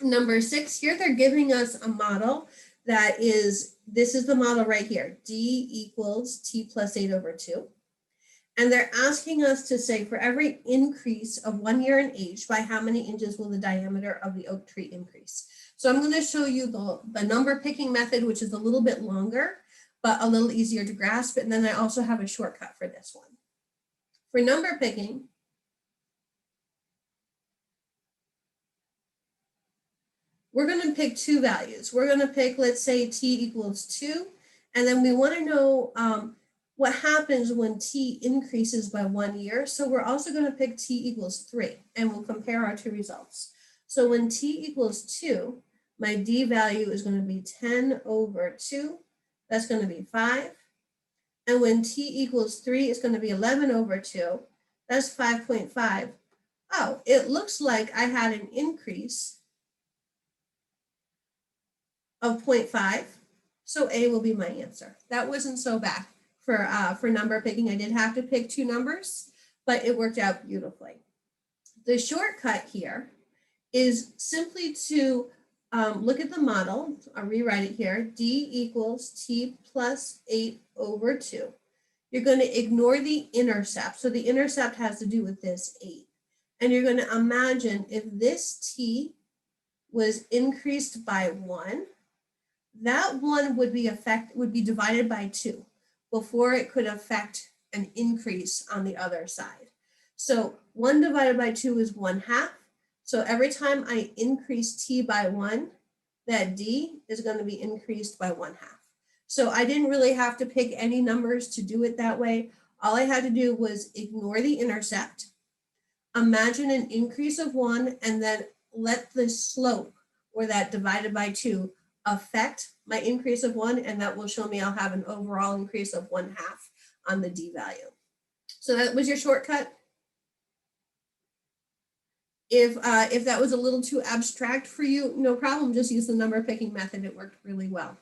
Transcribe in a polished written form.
Number 6 here, they're giving us a model that is, this is the model right here, d equals t plus 8 over 2. And they're asking us to say for every increase of 1 year in age, by how many inches will the diameter of the oak tree increase? So I'm going to show you the number picking method, which is a little bit longer, but a little easier to grasp. And then I also have a shortcut for this one. For number picking, we're going to pick two values. We're going to pick, let's say, t equals 2. And then we want to know what happens when t increases by 1 year. So we're also going to pick t equals 3, and we'll compare our two results. So when t equals 2, my d value is going to be 10 over 2. That's going to be 5. And when t equals 3, it's going to be 11 over 2. That's 5.5. Oh, it looks like I had an increase of 0.5. So A will be my answer. That wasn't so bad for number picking. I did have to pick two numbers, but it worked out beautifully. The shortcut here is simply to look at the model. I'll rewrite it here. D equals t plus 8 over 2. You're going to ignore the intercept. So the intercept has to do with this 8. And you're going to imagine if this t was increased by 1, that 1 would be divided by 2 before it could affect an increase on the other side. So 1 divided by 2 is 1/2. So every time I increase t by 1, that d is going to be increased by 1/2. So I didn't really have to pick any numbers to do it that way. All I had to do was ignore the intercept, imagine an increase of 1, and then let the slope, or that divided by 2, affect my increase of 1, and that will show me I'll have an overall increase of 1/2 on the d value. So that was your shortcut. If that was a little too abstract for you, no problem, just use the number picking method. It worked really well.